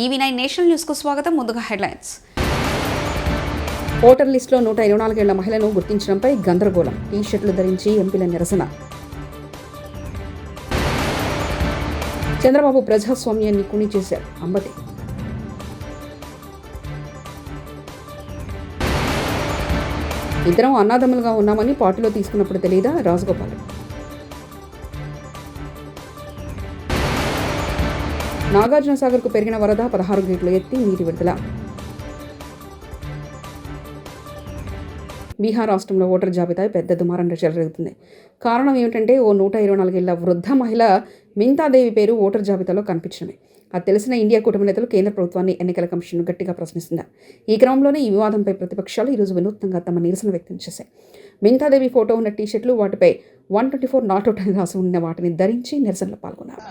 ఈవీ9 national న్యూస్కు స్వాగతం. ముందుగా హెడ్లైన్స్. ఓటర్ లిస్టులో 124 ఏళ్ల మహిళను గుర్తించడంపై గందరగోళం. టీ-షర్ట్లు ధరించి ఎంపీల నిరసన. చంద్రబాబు ప్రజాస్వామ్యాన్ని కూని చేశారు అంబటి. ఇద్దరం అన్నాదమ్ములుగా ఉన్నామని పార్టీలో తీసుకున్నప్పుడు తెలియదా? రాజగోపాల్. నాగార్జున సాగర్కు పెరిగిన వరద, 16 గేట్లు ఎత్తి నీటి విడుదల. బీహార్ రాష్ట్రంలో ఓటర్ జాబితా పెద్ద దుమారం జరుగుతుంది. కారణం ఏమిటంటే ఓ 124 ఏళ్ల వృద్ధ మహిళ మింతాదేవి పేరు ఓటర్ జాబితాలో కనిపించడమే. అది తెలిసిన ఇండియా కూటమి నేతలు కేంద్ర ప్రభుత్వాన్ని, ఎన్నికల కమిషన్ను గట్టిగా ప్రశ్నిస్తున్నారు. ఈ క్రమంలోనే ఈ వివాదంపై ప్రతిపక్షాలు ఈరోజు వినూత్నంగా తమ నిరసన వ్యక్తం చేశాయి. మింతాదేవి ఫోటో ఉన్న టీ-షర్ట్లు, వాటిపై 124 నాట్ అవుట్ అని రాసి ఉన్న వాటిని ధరించి నిరసనలో పాల్గొన్నారు.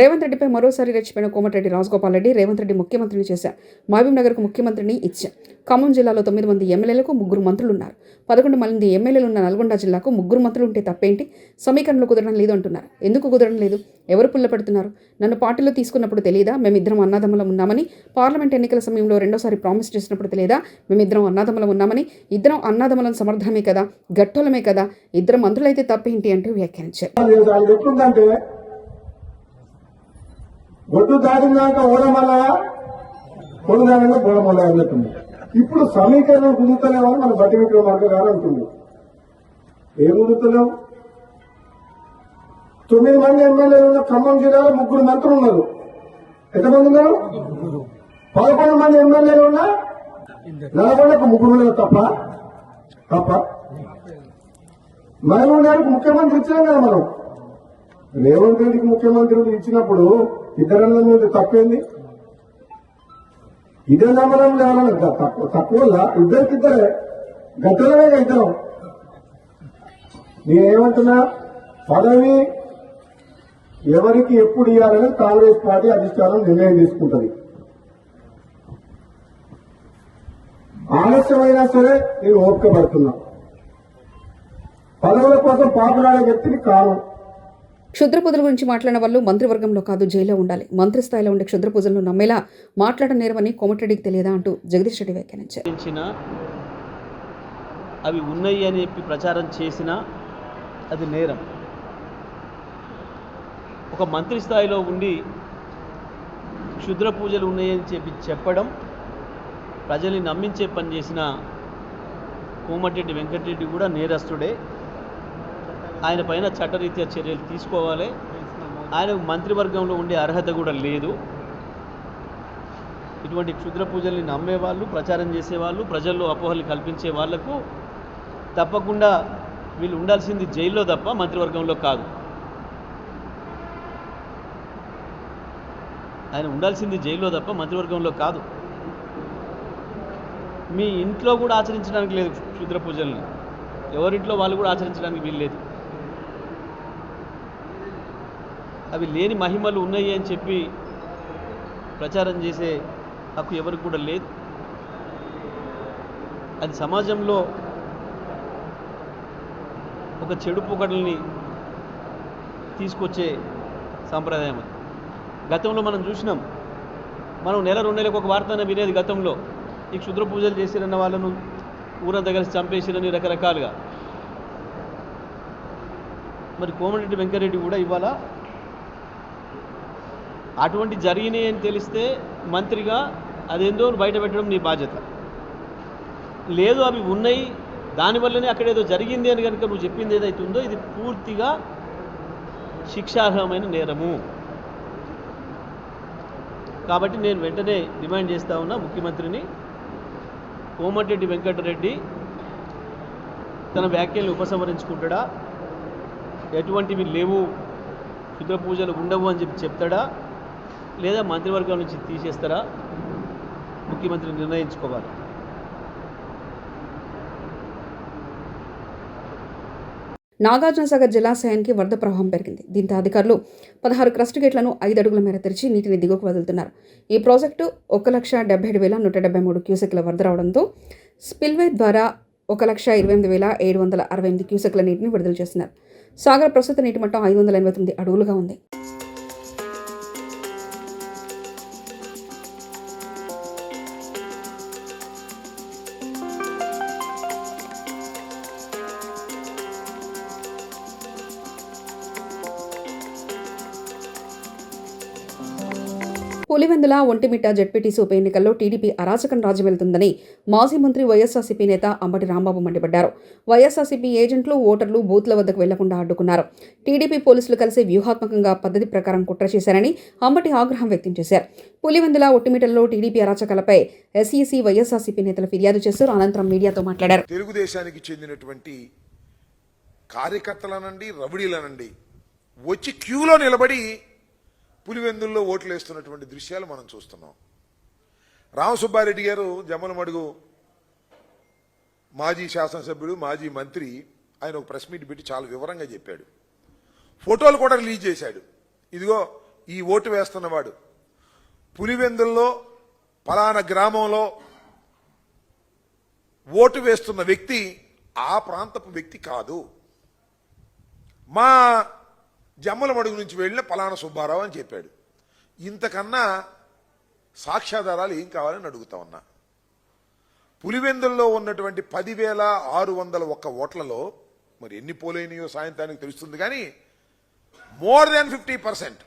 రేవంత్ రెడ్డిపై మరోసారి రెచ్చిపోయిన కోమటిరెడ్డి రాజగోపాల్ రెడ్డి రేవంత్ రెడ్డి ముఖ్యమంత్రిని చేశారు. మహబూబ్ నగర్కు ముఖ్యమంత్రిని ఇచ్చారు. ఖమ్మం జిల్లాలో 9 మంది ఎమ్మెల్యేలకు 3 మంత్రులున్నారు. 11 మంది ఎమ్మెల్యేలున్న నల్గొండ జిల్లాకు 3 మంత్రులు ఉంటే తప్పేంటి? సమీకరణలు కుదరడం లేదు అంటున్నారు. ఎందుకు కుదరడం లేదు? ఎవరు పుల్ల పెడుతున్నారు? నన్ను పార్టీలో తీసుకున్నప్పుడు తెలియదా మేమిద్దరం అన్నాదమ్ములం ఉన్నామని? పార్లమెంట్ ఎన్నికల సమయంలో రెండోసారి ప్రామిస్ చేసినప్పుడు తెలియదా మేమిద్దరం అన్నాదమ్ములం ఉన్నామని? ఇద్దరం అన్నాదమ్ములం సమర్థమే కదా, గట్టోలమే కదా, ఇద్దరు మంత్రులైతే తప్పేంటి అంటూ వ్యాఖ్యానించారు. ఒడ్డు దాటినాక ఓడమల్ల పొడు దానిగా బోడమల్ల అన్నట్టుంది. ఇప్పుడు సమీకరణం కుదురుతలేమని మన బట్టి విక్రమార్క గారు అంటుంది. ఏం కుదురుతలేవు? 9 మంది ఎమ్మెల్యేలు ఉన్న ఖమ్మం జిల్లాలో 3 మంత్రులు ఉన్నారు. ఎంతమంది ఉన్నారు? 11 మంది ఎమ్మెల్యేలు ఉన్న నల్గొండకు 3 ఉన్నారు. తప్ప మహబూబ్ నగర్కు ముఖ్యమంత్రి ఇచ్చినాం కదా మనం. రేవంత్ రెడ్డికి ముఖ్యమంత్రులు ఇచ్చినప్పుడు ఇద్దరన్న మీద తప్పేంది? ఇదే నమ్మడం లేవాలని తక్కువ ఇద్దరికిద్దరే గద్దలమే ఇద్దరం. నేనేమంటున్నా, పదవి ఎవరికి ఎప్పుడు ఇవ్వాలని కాంగ్రెస్ పార్టీ అధిష్టానం నిర్ణయం తీసుకుంటుంది. ఆలస్యమైనా సరే నేను ఓపిక పడుతున్నా. పదవుల కోసం పాపులాడే వ్యక్తిని కాను. క్షుద్ర పూజల గురించి మాట్లాడిన వాళ్ళు మంత్రివర్గంలో కాదు, జైల్లో ఉండాలి. మంత్రి స్థాయిలో ఉండే క్షుద్ర పూజలను నమ్మేలా మాట్లాడడం నేరమని కోమటిరెడ్డికి తెలియదా అంటూ జగదీష్ రెడ్డి వ్యాఖ్యానించారు. అవి ఉన్నాయి అని చెప్పి ప్రచారం చేసినా అది నేరం. ఒక మంత్రి స్థాయిలో ఉండి క్షుద్ర పూజలు ఉన్నాయని చెప్పడం, ప్రజల్ని నమ్మించే పని చేసిన కోమటిరెడ్డి వెంకటరెడ్డి కూడా నేరస్తుడే. ఆయన పైన చట్టరీత్యా చర్యలు తీసుకోవాలి. ఆయనకు మంత్రివర్గంలో ఉండే అర్హత కూడా లేదు. ఇటువంటి క్షుద్ర పూజల్ని నమ్మేవాళ్ళు, ప్రచారం చేసేవాళ్ళు, ప్రజల్లో అపోహలు కల్పించే వాళ్లకు తప్పకుండా వీళ్ళు ఉండాల్సింది జైల్లో తప్ప మంత్రివర్గంలో కాదు. ఆయన ఉండాల్సింది జైల్లో తప్ప మంత్రివర్గంలో కాదు. మీ ఇంట్లో కూడా ఆచరించడానికి లేదు క్షుద్ర పూజల్ని. ఎవరింట్లో వాళ్ళు కూడా ఆచరించడానికి వీలు లేదు. అవి లేని మహిమలు ఉన్నాయి అని చెప్పి ప్రచారం చేసే హక్కు ఎవరికి కూడా లేదు. అది సమాజంలో ఒక చెడు పొగడల్ని తీసుకొచ్చే సాంప్రదాయం. అది గతంలో మనం చూసినాం. మనం నెల 2 నెలలకు ఒక వార్త వినేది గతంలో. ఈ క్షుద్ర పూజలు చేసిరన్న వాళ్ళను ఊరంతా కలిసి చంపేసిరని రకరకాలుగా. మరి కోమటిరెడ్డి వెంకటరెడ్డి కూడా ఇవాళ అటువంటి జరిగినాయి అని తెలిస్తే మంత్రిగా అదేందో బయట పెట్టడం నీ బాధ్యత. లేదు అవి ఉన్నాయి, దానివల్లనే అక్కడేదో జరిగింది అని కనుక నువ్వు చెప్పింది ఏదైతే ఉందో ఇది పూర్తిగా శిక్షార్హమైన నేరము. కాబట్టి నేను వెంటనే డిమాండ్ చేస్తూ ఉన్నా ముఖ్యమంత్రిని, కోమటిరెడ్డి వెంకటరెడ్డి తన వ్యాఖ్యలను ఉపసంహరించుకుంటాడా, ఎటువంటివి లేవు, క్షుద్ర పూజలు ఉండవు అని చెప్తాడా, లేదా మంత్రివర్గం నుంచి తీసేస్తారా, ముఖ్యమంత్రి నిర్ణయించుకోవాలి. నాగార్జునసాగర్ జలాశయానికి వరద ప్రవాహం పెరిగింది. దీంతో అధికారులు 16 క్రస్ట్ గేట్లను 5 అడుగుల మేర తెరిచి నీటిని దిగువకు వదులుతున్నారు. ఈ ప్రాజెక్టు 1,77,173 క్యూసెక్ల వరద రావడంతో స్పిల్వే ద్వారా 1,28,768 క్యూసెక్ల నీటిని విడుదల చేస్తున్నారు. సాగర్ ప్రస్తుత నీటి మట్టం 589 అడుగులుగా ఉంది. పులివెందుల ఒంటిమిట్ట జెడ్పీటీసీ ఉప ఎన్నికల్లో టీడీపీ అరాచకం రాజ్యమెళ్తుందని మాజీ మంత్రి వైఎస్ఆర్సీపీ నేత అంబటి రాంబాబు మండిపడ్డారు. వైఎస్ఆర్సీపీ ఏజెంట్లు, ఓటర్లు బూత్ల వద్దకు వెళ్లకుండా అడ్డుకున్నారు. టీడీపీ పోలీసులు కలిసి వ్యూహాత్మకంగా పద్ధతి ప్రకారం కుట్ర చేశారని అంబటి ఆగ్రహం వ్యక్తం చేశారు. పులివెందుల ఒంటిమిట్టలో టీడీపీ అరాచకాలపై ఎస్ఈసీ, వైఎస్ఆర్సీపీ నేతలు ఫిర్యాదు చేశారు. అనంతరం మీడియాతో మాట్లాడారు. తెలుగుదేశానికి చెందినటువంటి కార్యకర్తలనండి, రౌడీలనండి వచ్చి క్యూలో నిలబడి పులివెందుల్లో ఓట్లు వేస్తున్నటువంటి దృశ్యాలు మనం చూస్తున్నాం. రామసుబ్బారెడ్డి గారు జమ్మలమడుగు మాజీ శాసనసభ్యుడు, మాజీ మంత్రి, ఆయన ఒక ప్రెస్ మీట్ పెట్టి చాలా వివరంగా చెప్పాడు. ఫోటోలు కూడా రిలీజ్ చేశాడు. ఇదిగో ఈ ఓటు వేస్తున్నవాడు పులివెందుల్లో పలానా గ్రామంలో ఓటు వేస్తున్న వ్యక్తి ఆ ప్రాంతపు వ్యక్తి కాదు, మా జమ్మలమడుగు నుంచి వెళ్ళిన పలానా సుబ్బారావు అని చెప్పాడు. ఇంతకన్నా సాక్ష్యాధారాలు ఏం కావాలని అడుగుతా ఉన్నా. పులివెందుల్లో ఉన్నటువంటి 10,601 ఓట్లలో మరి ఎన్ని పోలైనయో సాయంత్రానికి తెలుస్తుంది, కానీ మోర్ దాన్ 50%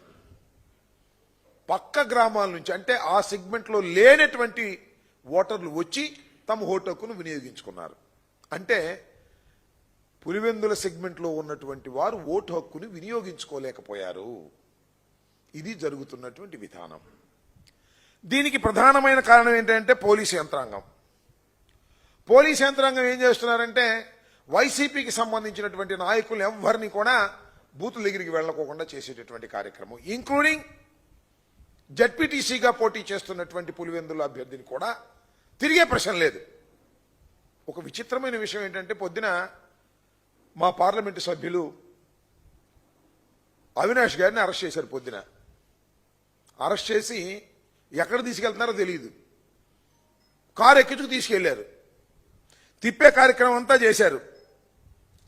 పక్క గ్రామాల నుంచి, అంటే ఆ సెగ్మెంట్లో లేనటువంటి ఓటర్లు వచ్చి తమ ఓటు హక్కును వినియోగించుకున్నారు. అంటే పులివెందుల సెగ్మెంట్లో ఉన్నటువంటి వారు ఓటు హక్కుని వినియోగించుకోలేకపోయారు. ఇది జరుగుతున్నటువంటి విధానం. దీనికి ప్రధానమైన కారణం ఏంటంటే పోలీసు యంత్రాంగం. పోలీసు యంత్రాంగం ఏం చేస్తున్నారంటే వైసీపీకి సంబంధించినటువంటి నాయకులు ఎవరిని కూడా బూతుల దగ్గరికి వెళ్ళకోకుండా చేసేటటువంటి కార్యక్రమం, ఇంక్లూడింగ్ జడ్పీటీసీగా పోటీ చేస్తున్నటువంటి పులివెందుల అభ్యర్థిని కూడా తిరిగే ప్రశ్న లేదు. ఒక విచిత్రమైన విషయం ఏంటంటే పొద్దున మా పార్లమెంటు సభ్యులు అవినాష్ గారిని అరెస్ట్ చేశారు. పొద్దున అరెస్ట్ చేసి ఎక్కడ తీసుకెళ్తున్నారో తెలియదు, కారు ఎక్కించుకు తీసుకెళ్లారు. తిప్పే కార్యక్రమం అంతా చేశారు.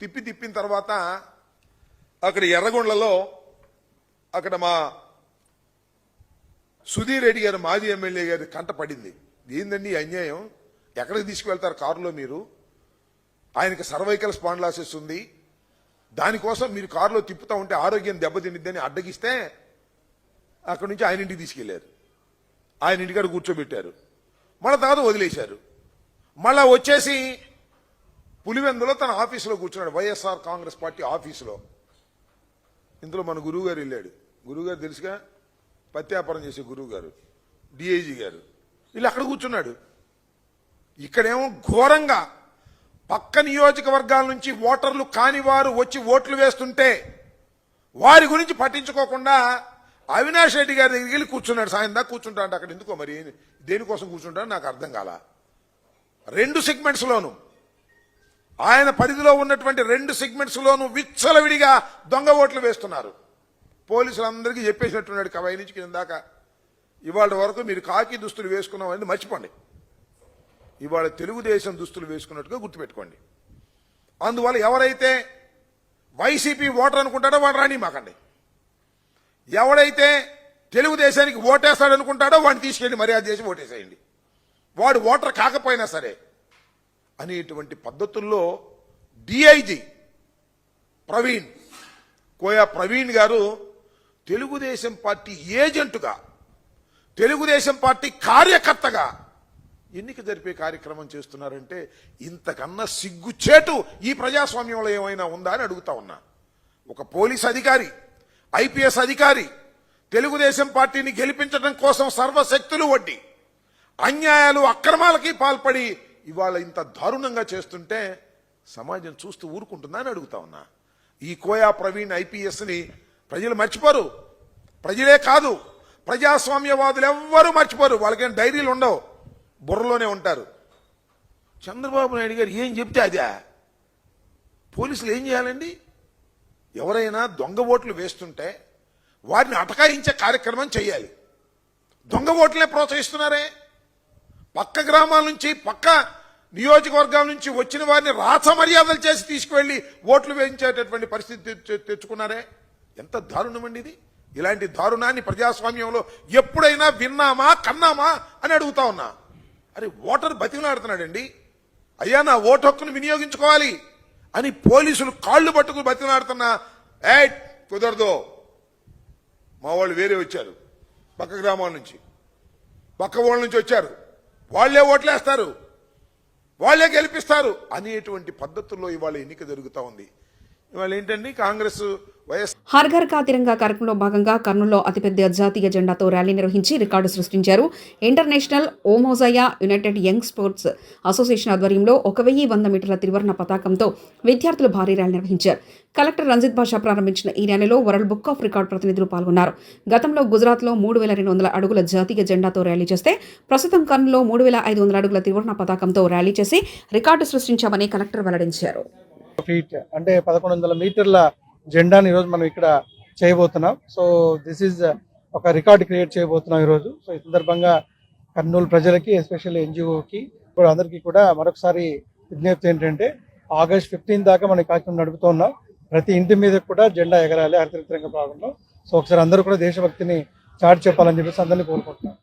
తిప్పిన తర్వాత అక్కడ ఎర్రగొండలో అక్కడ మా సుధీర్ రెడ్డి గారు మాజీ ఎమ్మెల్యే గారి కంట పడింది. ఏందండి అన్యాయం, ఎక్కడికి తీసుకువెళ్తారు కారులో మీరు, ఆయనకి సర్వైకల్ స్పాండిలోసిస్ ఉంది, దానికోసం మీరు కారులో తిప్పుతూ ఉంటే ఆరోగ్యం దెబ్బతినిద్దని అడ్డగిస్తే అక్కడి నుంచి ఆయన ఇంటికి తీసుకెళ్లారు. ఆయన ఇంటికాడ కూర్చోబెట్టారు. మళ్ళీ తర్వాత వదిలేశారు. మళ్ళా వచ్చేసి పులివెందులో తన ఆఫీసులో కూర్చున్నాడు, వైఎస్ఆర్ కాంగ్రెస్ పార్టీ ఆఫీసులో. ఇందులో మన గురువు గారు వెళ్ళాడు. గురువుగారు తెలుసుగా, పత్యాపారం చేసే గురువు గారు, డిఐజీ గారు, వీళ్ళు అక్కడ కూర్చున్నాడు. ఇక్కడేమో ఘోరంగా పక్క నియోజకవర్గాల నుంచి ఓటర్లు కాని వారు వచ్చి ఓట్లు వేస్తుంటే వారి గురించి పట్టించుకోకుండా అవినాష్ రెడ్డి గారి దగ్గరికి వెళ్ళి కూర్చున్నాడు. సాయం దాకా కూర్చుంటాడు అక్కడ. ఎందుకో మరి దేనికోసం కూర్చుంటాడో నాకు అర్థం కాల. 2 సెగ్మెంట్స్లోనూ ఆయన పరిధిలో ఉన్నటువంటి 2 సెగ్మెంట్స్లోనూ విచ్చలవిడిగా దొంగ ఓట్లు వేస్తున్నారు. పోలీసులందరికీ చెప్పేసినట్టున్నాడు కవాయి నుంచి కింద దాకా. ఇవాళ వరకు మీరు కాకి దుస్తులు వేసుకున్నామని మర్చిపోండి, ఇవాళ తెలుగుదేశం దుస్తులు వేసుకున్నట్టుగా గుర్తుపెట్టుకోండి. అందువల్ల ఎవరైతే వైసీపీ ఓటర్ అనుకుంటాడో వాడు రాని మాకండి, ఎవడైతే తెలుగుదేశానికి ఓటేస్తాడనుకుంటాడో వాడిని తీసుకెళ్ళి మర్యాద చేసి ఓటేసేయండి, వాడు ఓటర్ కాకపోయినా సరే అనేటువంటి పద్ధతుల్లో డిఐజీ ప్రవీణ్ కోయా ప్రవీణ్ గారు తెలుగుదేశం పార్టీ ఏజెంటుగా, తెలుగుదేశం పార్టీ కార్యకర్తగా ఎన్నిక జరిపే కార్యక్రమం చేస్తున్నారంటే ఇంతకన్నా సిగ్గుచేటు ఈ ప్రజాస్వామ్యంలో ఏమైనా ఉందా అని అడుగుతా ఉన్నా. ఒక పోలీస్ అధికారి, ఐపీఎస్ అధికారి తెలుగుదేశం పార్టీని గెలిపించడం కోసం సర్వశక్తులు వడ్డి అన్యాయాలు అక్రమాలకి పాల్పడి ఇవాళ ఇంత దారుణంగా చేస్తుంటే సమాజం చూస్తూ ఊరుకుంటుందా అని అడుగుతా ఉన్నా. ఈ కోయా ప్రవీణ్ ఐపీఎస్ని ప్రజలు మర్చిపోరు. ప్రజలే కాదు, ప్రజాస్వామ్యవాదులు ఎవ్వరూ మర్చిపోరు. వాళ్ళకేం డైరీలు ఉండవు, బుర్రలోనే ఉంటారు. చంద్రబాబు నాయుడు గారు ఏం చెప్తే అదే. పోలీసులు ఏం చేయాలండి? ఎవరైనా దొంగ ఓట్లు వేస్తుంటే వారిని అటకాయించే కార్యక్రమం చేయాలి. దొంగ ఓట్లనే ప్రోత్సహిస్తున్నారే. పక్క గ్రామాల నుంచి, పక్క నియోజకవర్గాల నుంచి వచ్చిన వారిని రాచ మర్యాదలు చేసి తీసుకువెళ్లి ఓట్లు వేయించేటటువంటి పరిస్థితి తెచ్చుకున్నారే. ఎంత దారుణం అండి ఇది. ఇలాంటి దారుణాన్ని ప్రజాస్వామ్యంలో ఎప్పుడైనా విన్నామా, కన్నామా అని అడుగుతా ఉన్నా. అరే, ఓటర్ బతిమలాడుతున్నాడండి. అయ్యా, నా ఓటు హక్కును వినియోగించుకోవాలి అని పోలీసులు కాళ్ళు పట్టుకుని బతిమలాడుతున్నా. కుదరదు. మా వాళ్ళు వేరే వచ్చారు, పక్క గ్రామాల నుంచి, పక్క ఊళ్ళ నుంచి వచ్చారు, వాళ్లే ఓట్లేస్తారు, వాళ్లే గెలిపిస్తారు అనేటువంటి పద్ధతుల్లో ఇవాళ ఎన్నిక జరుగుతూ ఉంది. ఇవాళ ఏంటండి, కాంగ్రెస్ వైఎస్ హర్ ఘర్ కా తిరంగా కార్యక్రమంలో భాగంగా కర్నూలులో అతిపెద్ద జాతీయ జెండాతో ర్యాలీ నిర్వహించి రికార్డు సృష్టించారు. ఇంటర్నేషనల్ ఓమోజాయా యునైటెడ్ యంగ్ స్పోర్ట్స్ అసోసియేషన్ ఆధ్వర్యంలో 1100 మీటర్ల త్రివర్ణ పతాకంతో విద్యార్థులు భారీ ర్యాలీ నిర్వహించారు. కలెక్టర్ రంజిత్ బాషా ప్రారంభించిన ఈ ర్యాలీలో వరల్డ్ బుక్ ఆఫ్ రికార్డ్ ప్రతినిధులు పాల్గొన్నారు. గతంలో గుజరాత్లో 3200 అడుగుల జాతీయ జెండాతో ర్యాలీ చేస్తే ప్రస్తుతం కర్నూలులో 3500 అడుగుల త్రివర్ణ పతాకంతో ర్యాలీ చేసి రికార్డు సృష్టించామని కలెక్టర్ వెల్లడించారు. ఫీట్ అంటే 1100 మీటర్ల జెండాని ఈరోజు మనం ఇక్కడ చేయబోతున్నాం. సో దిస్ ఈజ్ ఒక రికార్డ్ క్రియేట్ చేయబోతున్నాం ఈరోజు. సో ఈ సందర్భంగా కర్నూలు ప్రజలకి, ఎస్పెషల్లీ ఎన్జిఓకి కూడా, అందరికీ కూడా మరొకసారి విజ్ఞప్తి ఏంటంటే, ఆగస్ట్ 15 దాకా మనం కార్యక్రమం నడుపుతున్నాం. ప్రతి ఇంటి మీద కూడా జెండా ఎగరాలి హరిత తిరంగా భాగంలో. సో ఒకసారి అందరూ కూడా దేశభక్తిని చాటి చెప్పాలని చెప్పేసి అందరినీ కోరుకుంటున్నాం.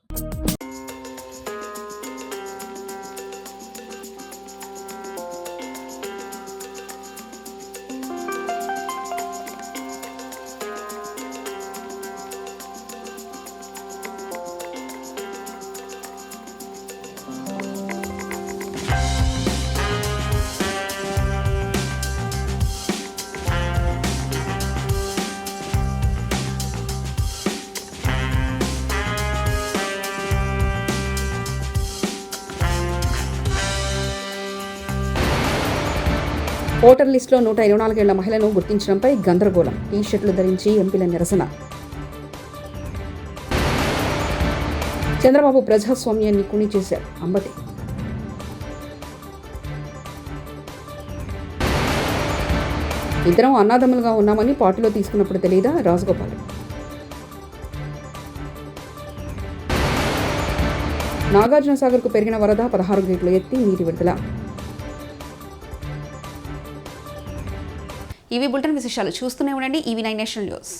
ఓటర్ లిస్టులో 124 ఏళ్ల మహిళను గుర్తించడంపై గందరగోళం. టీ-షర్ట్లు ధరించి ఎంపీల నిరసన. చంద్రబాబు ప్రజాస్వామ్యాన్ని కుని చేశారు అంబటి. ఇద్దరం అన్నాదమ్ములుగా ఉన్నామని పార్టీలో తీసుకున్నప్పుడు తెలియదా? రాజగోపాల్. నాగార్జున సాగర్కు పెరిగిన వరద 16 గేట్లు ఎత్తి నీటి విడుదల. ఇవి బులెటిన్ విశేషాలు. చూస్తూనే ఉండండి EV9 నేషనల్ న్యూస్.